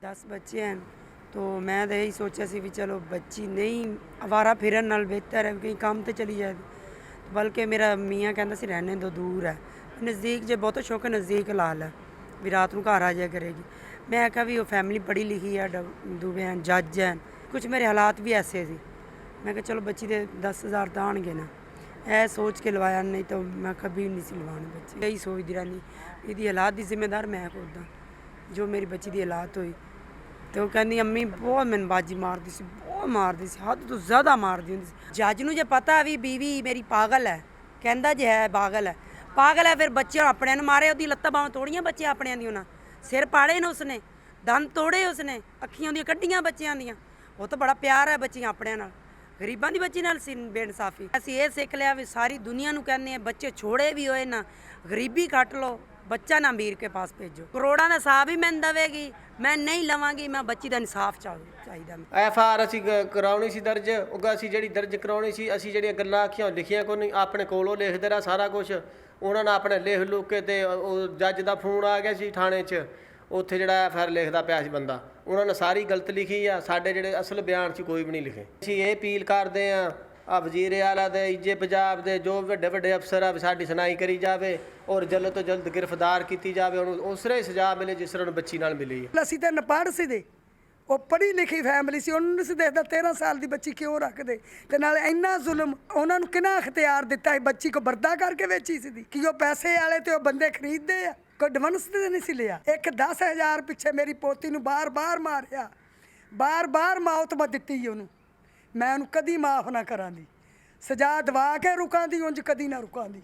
10 ਬੱਚੇ ਹਨ। तो मैं तो यही सोचा सी भी चलो बच्ची नहीं आवारा फिरन नाल बेहतर है कहीं काम तो चली जाए। बल्कि मेरा मियाँ कहता सी रहने दो, दूर है नज़दीक जे बहुत शौक है, नज़दीक ला लै भी रात को घर आ जाया करेगी। मैं आख्या भी वो फैमिली पढ़ी लिखी है, दुबे हैं, जज हैं, कुछ मेरे हालात भी ऐसे सी। मैं कहा चलो बच्ची दे 10,000 तो आने ना, ऐ सोच के लवाया, नहीं तो मैं कभी नहीं सी लवाने बच्चे। यही सोचती रहनी ये हालात की जिम्मेदार मैं खुद हाँ, जो मेरी बच्ची की हालात हुई। तो कहती अम्मी बहुत मैंने बाजी मारती सी, बहुत मारती सी, हद तो ज़्यादा मारती होंगी सी। जज नूं जे पता भी बीवी मेरी पागल है, कहता जे है पागल है, फिर बच्चे अपने मारे, उसकी लत्तां बाहां तोड़ियां बच्चे अपने दी, उन्हें सिर पाड़े ने, उसने दंद तोड़े, उसने अखियां दी कड्डियां बच्चियां दियां। वो तो बड़ा प्यार है बच्चियां अपने नाल, गरीबां दी बच्ची नाल सी बेइंसाफी। असीं ये सिख लिया भी सारी दुनिया नूं कहने बच्चे छोड़े भी होए ना, गरीबी कट लो, बच्चा ना अमीर के पास भेजो। करोड़ां दा हिसाब ही मैं देवेगी, मैं नहीं लवांगी, मैं बच्ची ਦਾ ਇਨਸਾਫ ਚਾਹੀਦਾ। FR ਅਸੀਂ ਕਰਾਉਣੀ ਸੀ ਦਰਜ, ਉਹ ਅਸੀਂ ਜਿਹੜੀ ਦਰਜ ਕਰਾਉਣੀ ਸੀ, ਅਸੀਂ ਜਿਹੜੀਆਂ ਗੱਲਾਂ ਆਖੀਆਂ ਲਿਖੀਆਂ ਕੋਈ ਨਹੀਂ, ਆਪਣੇ ਕੋਲੋਂ ਲਿਖਦੇ ਰਿਹਾ ਸਾਰਾ ਕੁਝ। ਉਹਨਾਂ ਨੇ ਆਪਣੇ ਲਿਖ ਲੁੱਕ ਕੇ ਤੇ ਉਹ ਜੱਜ ਦਾ ਫੋਨ ਆ ਗਿਆ ਸੀ ਥਾਣੇ 'ਚ, ਉੱਥੇ ਜਿਹੜਾ FR ਲਿਖਦਾ ਪਿਆ ਸੀ ਬੰਦਾ, ਉਹਨਾਂ ਨੇ ਸਾਰੀ ਗਲਤ ਲਿਖੀ ਆ, ਸਾਡੇ ਜਿਹੜੇ ਅਸਲ ਬਿਆਨ 'ਚ ਕੋਈ ਵੀ ਨਹੀਂ ਲਿਖੇ। ਅਸੀਂ ਇਹ ਅਪੀਲ ਕਰਦੇ ਹਾਂ ਆ ਵਜ਼ੀਰ ਆਲਾ ਦੇ, ਇੱਜੇ ਪੰਜਾਬ ਦੇ ਜੋ ਵੱਡੇ ਵੱਡੇ ਅਫਸਰ ਆ, ਸਾਡੀ ਸੁਣਾਈ ਕਰੀ ਜਾਵੇ ਔਰ ਜਲਦ ਤੋਂ ਜਲਦ ਗ੍ਰਿਫਤਾਰ ਕੀਤੀ ਜਾਵੇ, ਉਹਨੂੰ ਉਸ ਤਰ੍ਹਾਂ ਹੀ ਸਜ਼ਾ ਮਿਲੇ ਜਿਸ ਤਰ੍ਹਾਂ ਬੱਚੀ ਨਾਲ ਮਿਲੀ ਹੈ। ਅਸੀਂ ਤਾਂ ਨਪੜ ਸੀ ਦੇ, ਉਹ ਪੜ੍ਹੀ ਲਿਖੀ ਫੈਮਿਲੀ ਸੀ, ਉਹਨੂੰ ਨਹੀਂ ਸੀ ਦੇਖਦਾ 13 ਸਾਲ ਦੀ ਬੱਚੀ ਕਿਉਂ ਰੱਖਦੇ, ਤੇ ਨਾਲ ਇੰਨਾ ਜ਼ੁਲਮ ਉਹਨਾਂ ਨੂੰ ਕਿਹਨਾਂ ਅਖਤਿਆਰ ਦਿੱਤਾ ਹੈ, ਬੱਚੀ ਕੋ ਬਰਦਾ ਕਰਕੇ ਵੇਚੀ ਸੀ ਕਿ ਉਹ ਪੈਸੇ ਵਾਲੇ ਤੇ ਉਹ ਬੰਦੇ ਖਰੀਦਦੇ ਆ, ਕੋਈ ਐਡਵਾਂਸ ਤੇ ਨਹੀਂ ਸੀ ਲਿਆ। ਇੱਕ 10,000 ਪਿੱਛੇ ਮੇਰੀ ਪੋਤੀ ਨੂੰ ਬਾਰ-ਬਾਰ ਮਾਰਿਆ, ਬਾਰ-ਬਾਰ ਮੌਤ ਮੈਂ ਦਿੱਤੀ ਉਹਨੂੰ, ਮੈਂ ਉਹਨੂੰ ਕਦੀ ਮਾਫ ਨਾ ਕਰਾਂਗੀ, ਸਜ਼ਾ ਦਵਾ ਕੇ ਰੁਕਾਂਦੀ, ਉਂਝ ਕਦੀ ਨਾ ਰੁਕਾਂਦੀ।